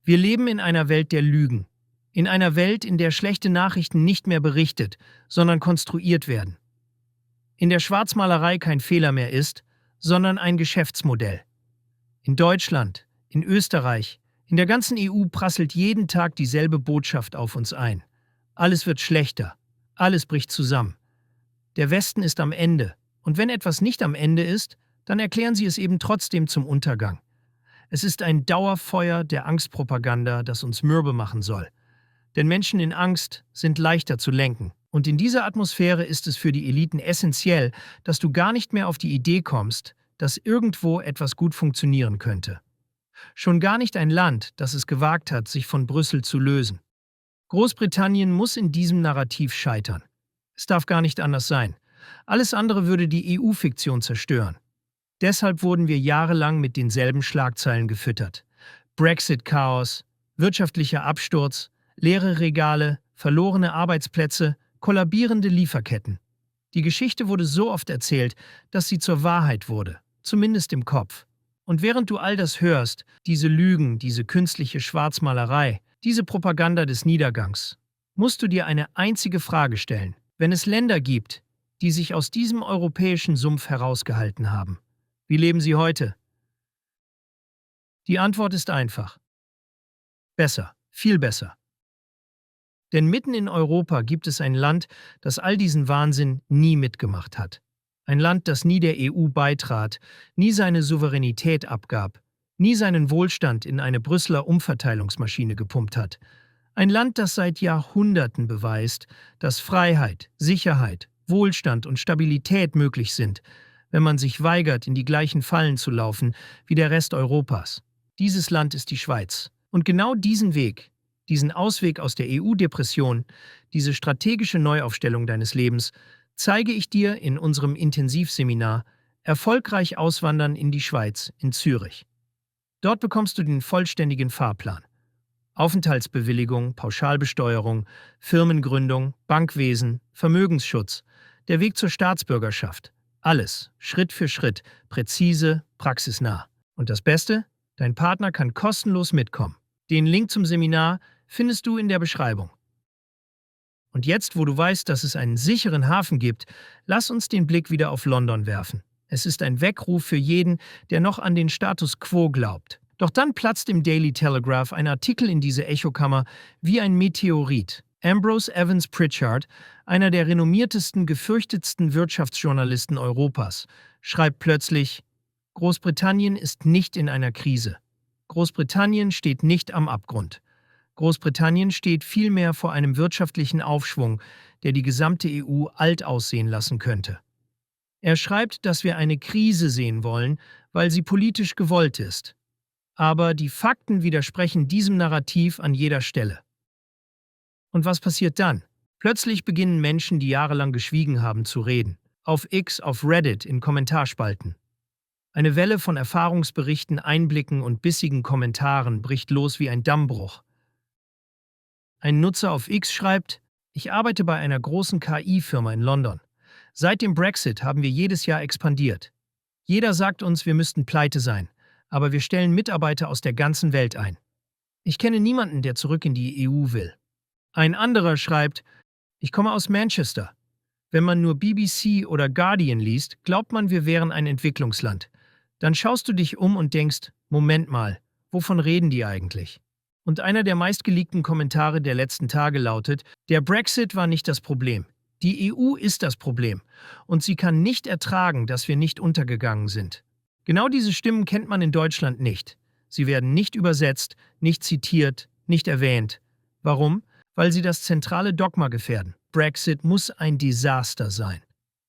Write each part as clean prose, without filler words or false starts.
Wir leben in einer Welt der Lügen. In einer Welt, in der schlechte Nachrichten nicht mehr berichtet, sondern konstruiert werden. In der Schwarzmalerei kein Fehler mehr ist, sondern ein Geschäftsmodell. In Deutschland, in Österreich, in der ganzen EU prasselt jeden Tag dieselbe Botschaft auf uns ein. Alles wird schlechter, alles bricht zusammen. Der Westen ist am Ende, und wenn etwas nicht am Ende ist, dann erklären sie es eben trotzdem zum Untergang. Es ist ein Dauerfeuer der Angstpropaganda, das uns mürbe machen soll. Denn Menschen in Angst sind leichter zu lenken. Und in dieser Atmosphäre ist es für die Eliten essentiell, dass du gar nicht mehr auf die Idee kommst, dass irgendwo etwas gut funktionieren könnte. Schon gar nicht ein Land, das es gewagt hat, sich von Brüssel zu lösen. Großbritannien muss in diesem Narrativ scheitern. Es darf gar nicht anders sein. Alles andere würde die EU-Fiktion zerstören. Deshalb wurden wir jahrelang mit denselben Schlagzeilen gefüttert. Brexit-Chaos, wirtschaftlicher Absturz, leere Regale, verlorene Arbeitsplätze, kollabierende Lieferketten. Die Geschichte wurde so oft erzählt, dass sie zur Wahrheit wurde, zumindest im Kopf. Und während du all das hörst, diese Lügen, diese künstliche Schwarzmalerei, diese Propaganda des Niedergangs, musst du dir eine einzige Frage stellen. Wenn es Länder gibt, die sich aus diesem europäischen Sumpf herausgehalten haben, wie leben sie heute? Die Antwort ist einfach. Besser, viel besser. Denn mitten in Europa gibt es ein Land, das all diesen Wahnsinn nie mitgemacht hat. Ein Land, das nie der EU beitrat, nie seine Souveränität abgab, nie seinen Wohlstand in eine Brüsseler Umverteilungsmaschine gepumpt hat. Ein Land, das seit Jahrhunderten beweist, dass Freiheit, Sicherheit, Wohlstand und Stabilität möglich sind, wenn man sich weigert, in die gleichen Fallen zu laufen wie der Rest Europas. Dieses Land ist die Schweiz. Und genau diesen Weg, diesen Ausweg aus der EU-Depression, diese strategische Neuaufstellung deines Lebens, zeige ich dir in unserem Intensivseminar Erfolgreich auswandern in die Schweiz in Zürich. Dort bekommst du den vollständigen Fahrplan. Aufenthaltsbewilligung, Pauschalbesteuerung, Firmengründung, Bankwesen, Vermögensschutz, der Weg zur Staatsbürgerschaft. Alles, Schritt für Schritt, präzise, praxisnah. Und das Beste? Dein Partner kann kostenlos mitkommen. Den Link zum Seminar findest du in der Beschreibung. Und jetzt, wo du weißt, dass es einen sicheren Hafen gibt, lass uns den Blick wieder auf London werfen. Es ist ein Weckruf für jeden, der noch an den Status quo glaubt. Doch dann platzt im Daily Telegraph ein Artikel in diese Echokammer wie ein Meteorit. Ambrose Evans Pritchard, einer der renommiertesten, gefürchtetsten Wirtschaftsjournalisten Europas, schreibt plötzlich: Großbritannien ist nicht in einer Krise. Großbritannien steht nicht am Abgrund. Großbritannien steht vielmehr vor einem wirtschaftlichen Aufschwung, der die gesamte EU alt aussehen lassen könnte. Er schreibt, dass wir eine Krise sehen wollen, weil sie politisch gewollt ist. Aber die Fakten widersprechen diesem Narrativ an jeder Stelle. Und was passiert dann? Plötzlich beginnen Menschen, die jahrelang geschwiegen haben, zu reden. Auf X, auf Reddit, in Kommentarspalten. Eine Welle von Erfahrungsberichten, Einblicken und bissigen Kommentaren bricht los wie ein Dammbruch. Ein Nutzer auf X schreibt: Ich arbeite bei einer großen KI-Firma in London. Seit dem Brexit haben wir jedes Jahr expandiert. Jeder sagt uns, wir müssten pleite sein, aber wir stellen Mitarbeiter aus der ganzen Welt ein. Ich kenne niemanden, der zurück in die EU will. Ein anderer schreibt: Ich komme aus Manchester. Wenn man nur BBC oder Guardian liest, glaubt man, wir wären ein Entwicklungsland. Dann schaust du dich um und denkst: Moment mal, wovon reden die eigentlich? Und einer der meistgeleakten Kommentare der letzten Tage lautet: Der Brexit war nicht das Problem. Die EU ist das Problem. Und sie kann nicht ertragen, dass wir nicht untergegangen sind. Genau diese Stimmen kennt man in Deutschland nicht. Sie werden nicht übersetzt, nicht zitiert, nicht erwähnt. Warum? Weil sie das zentrale Dogma gefährden. Brexit muss ein Desaster sein.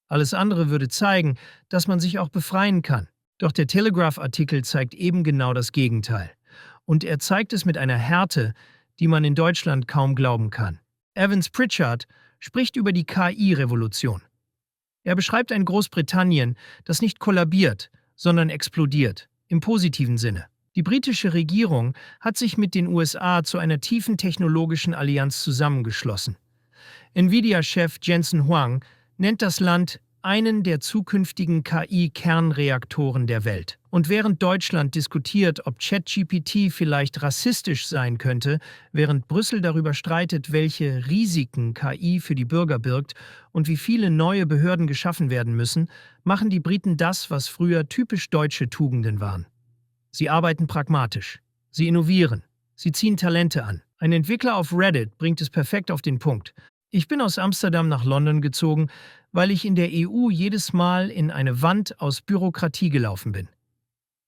Alles andere würde zeigen, dass man sich auch befreien kann. Doch der Telegraph-Artikel zeigt eben genau das Gegenteil. Und er zeigt es mit einer Härte, die man in Deutschland kaum glauben kann. Evans Pritchard spricht über die KI-Revolution. Er beschreibt ein Großbritannien, das nicht kollabiert, sondern explodiert, im positiven Sinne. Die britische Regierung hat sich mit den USA zu einer tiefen technologischen Allianz zusammengeschlossen. Nvidia-Chef Jensen Huang nennt das Land einen der zukünftigen KI-Kernreaktoren der Welt. Und während Deutschland diskutiert, ob ChatGPT vielleicht rassistisch sein könnte, während Brüssel darüber streitet, welche Risiken KI für die Bürger birgt und wie viele neue Behörden geschaffen werden müssen, machen die Briten das, was früher typisch deutsche Tugenden waren. Sie arbeiten pragmatisch. Sie innovieren. Sie ziehen Talente an. Ein Entwickler auf Reddit bringt es perfekt auf den Punkt. Ich bin aus Amsterdam nach London gezogen, weil ich in der EU jedes Mal in eine Wand aus Bürokratie gelaufen bin.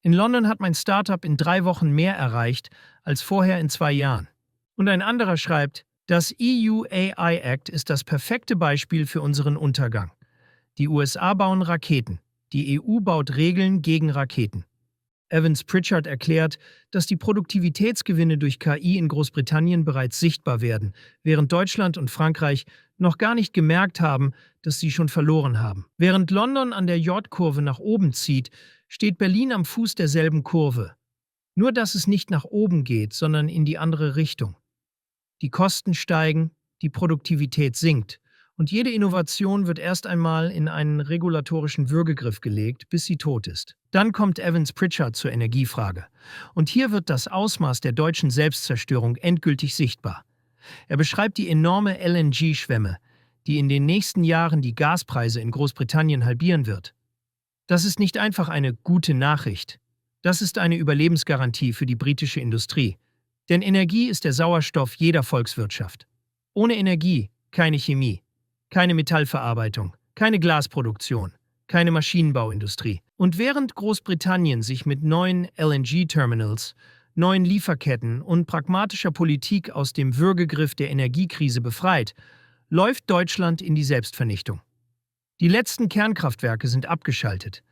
In London hat mein Startup in 3 Wochen mehr erreicht als vorher in 2 Jahren. Und ein anderer schreibt, das EU AI Act ist das perfekte Beispiel für unseren Untergang. Die USA bauen Raketen. Die EU baut Regeln gegen Raketen. Evans Pritchard erklärt, dass die Produktivitätsgewinne durch KI in Großbritannien bereits sichtbar werden, während Deutschland und Frankreich noch gar nicht gemerkt haben, dass sie schon verloren haben. Während London an der J-Kurve nach oben zieht, steht Berlin am Fuß derselben Kurve. Nur dass es nicht nach oben geht, sondern in die andere Richtung. Die Kosten steigen, die Produktivität sinkt. Und jede Innovation wird erst einmal in einen regulatorischen Würgegriff gelegt, bis sie tot ist. Dann kommt Evans Pritchard zur Energiefrage. Und hier wird das Ausmaß der deutschen Selbstzerstörung endgültig sichtbar. Er beschreibt die enorme LNG-Schwemme, die in den nächsten Jahren die Gaspreise in Großbritannien halbieren wird. Das ist nicht einfach eine gute Nachricht. Das ist eine Überlebensgarantie für die britische Industrie. Denn Energie ist der Sauerstoff jeder Volkswirtschaft. Ohne Energie keine Chemie. Keine Metallverarbeitung, keine Glasproduktion, keine Maschinenbauindustrie. Und während Großbritannien sich mit neuen LNG-Terminals, neuen Lieferketten und pragmatischer Politik aus dem Würgegriff der Energiekrise befreit, läuft Deutschland in die Selbstvernichtung. Die letzten Kernkraftwerke sind abgeschaltet.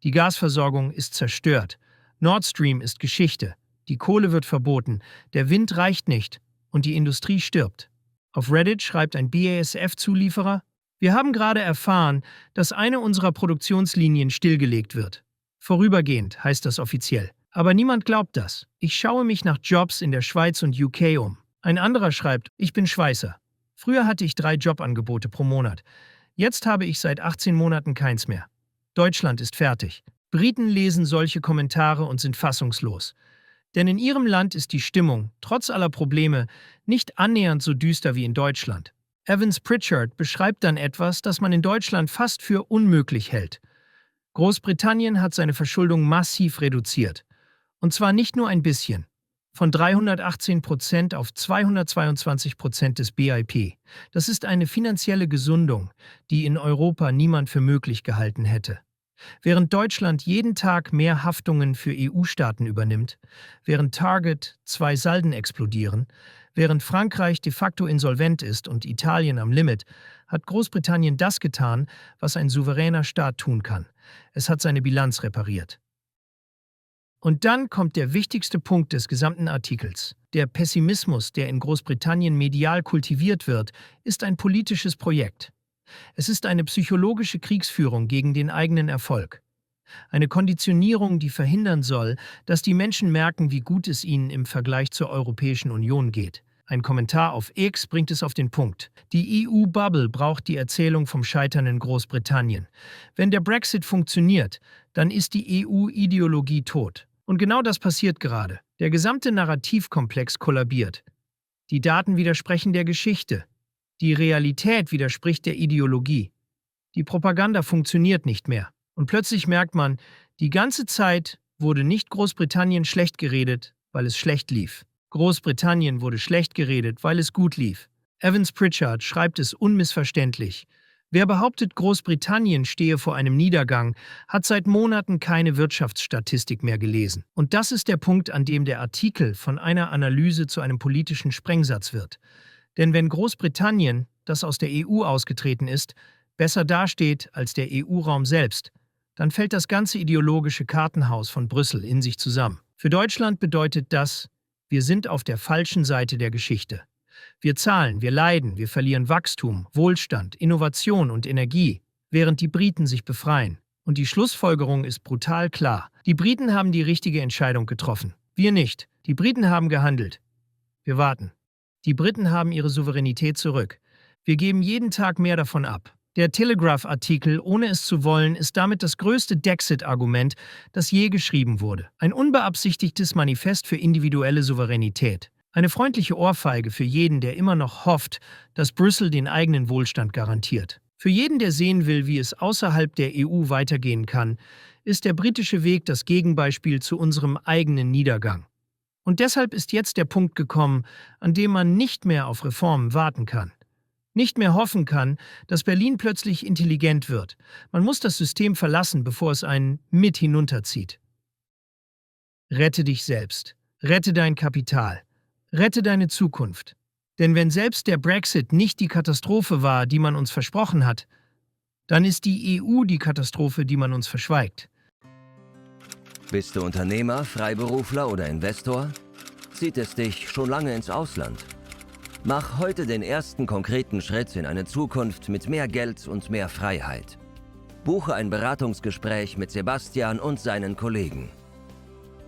Die Gasversorgung ist zerstört. Nord Stream ist Geschichte. Die Kohle wird verboten. Der Wind reicht nicht. Und die Industrie stirbt. Auf Reddit schreibt ein BASF-Zulieferer, wir haben gerade erfahren, dass eine unserer Produktionslinien stillgelegt wird. Vorübergehend heißt das offiziell. Aber niemand glaubt das. Ich schaue mich nach Jobs in der Schweiz und UK um. Ein anderer schreibt, ich bin Schweißer. Früher hatte ich 3 Jobangebote pro Monat. Jetzt habe ich seit 18 Monaten keins mehr. Deutschland ist fertig. Briten lesen solche Kommentare und sind fassungslos. Denn in ihrem Land ist die Stimmung, trotz aller Probleme, nicht annähernd so düster wie in Deutschland. Evans Pritchard beschreibt dann etwas, das man in Deutschland fast für unmöglich hält. Großbritannien hat seine Verschuldung massiv reduziert. Und zwar nicht nur ein bisschen. Von 318% auf 222% des BIP. Das ist eine finanzielle Gesundung, die in Europa niemand für möglich gehalten hätte. Während Deutschland jeden Tag mehr Haftungen für EU-Staaten übernimmt, während Target 2 Salden explodieren, während Frankreich de facto insolvent ist und Italien am Limit, hat Großbritannien das getan, was ein souveräner Staat tun kann. Es hat seine Bilanz repariert. Und dann kommt der wichtigste Punkt des gesamten Artikels. Der Pessimismus, der in Großbritannien medial kultiviert wird, ist ein politisches Projekt. Es ist eine psychologische Kriegsführung gegen den eigenen Erfolg. Eine Konditionierung, die verhindern soll, dass die Menschen merken, wie gut es ihnen im Vergleich zur Europäischen Union geht. Ein Kommentar auf X bringt es auf den Punkt. Die EU-Bubble braucht die Erzählung vom Scheitern in Großbritannien. Wenn der Brexit funktioniert, dann ist die EU-Ideologie tot. Und genau das passiert gerade. Der gesamte Narrativkomplex kollabiert. Die Daten widersprechen der Geschichte. Die Realität widerspricht der Ideologie. Die Propaganda funktioniert nicht mehr. Und plötzlich merkt man, die ganze Zeit wurde nicht Großbritannien schlecht geredet, weil es schlecht lief. Großbritannien wurde schlecht geredet, weil es gut lief. Evans Pritchard schreibt es unmissverständlich. Wer behauptet, Großbritannien stehe vor einem Niedergang, hat seit Monaten keine Wirtschaftsstatistik mehr gelesen. Und das ist der Punkt, an dem der Artikel von einer Analyse zu einem politischen Sprengsatz wird. Denn wenn Großbritannien, das aus der EU ausgetreten ist, besser dasteht als der EU-Raum selbst, dann fällt das ganze ideologische Kartenhaus von Brüssel in sich zusammen. Für Deutschland bedeutet das, wir sind auf der falschen Seite der Geschichte. Wir zahlen, wir leiden, wir verlieren Wachstum, Wohlstand, Innovation und Energie, während die Briten sich befreien. Und die Schlussfolgerung ist brutal klar. Die Briten haben die richtige Entscheidung getroffen. Wir nicht. Die Briten haben gehandelt. Wir warten. Die Briten haben ihre Souveränität zurück. Wir geben jeden Tag mehr davon ab. Der Telegraph-Artikel, ohne es zu wollen, ist damit das größte Dexit-Argument, das je geschrieben wurde. Ein unbeabsichtigtes Manifest für individuelle Souveränität. Eine freundliche Ohrfeige für jeden, der immer noch hofft, dass Brüssel den eigenen Wohlstand garantiert. Für jeden, der sehen will, wie es außerhalb der EU weitergehen kann, ist der britische Weg das Gegenbeispiel zu unserem eigenen Niedergang. Und deshalb ist jetzt der Punkt gekommen, an dem man nicht mehr auf Reformen warten kann. Nicht mehr hoffen kann, dass Berlin plötzlich intelligent wird. Man muss das System verlassen, bevor es einen mit hinunterzieht. Rette dich selbst. Rette dein Kapital. Rette deine Zukunft. Denn wenn selbst der Brexit nicht die Katastrophe war, die man uns versprochen hat, dann ist die EU die Katastrophe, die man uns verschweigt. Bist du Unternehmer, Freiberufler oder Investor? Zieht es dich schon lange ins Ausland? Mach heute den ersten konkreten Schritt in eine Zukunft mit mehr Geld und mehr Freiheit. Buche ein Beratungsgespräch mit Sebastian und seinen Kollegen.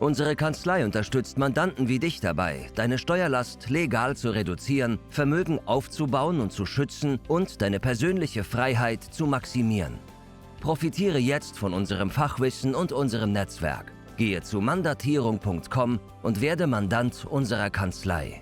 Unsere Kanzlei unterstützt Mandanten wie dich dabei, deine Steuerlast legal zu reduzieren, Vermögen aufzubauen und zu schützen und deine persönliche Freiheit zu maximieren. Profitiere jetzt von unserem Fachwissen und unserem Netzwerk. Gehe zu mandatierung.com und werde Mandant unserer Kanzlei.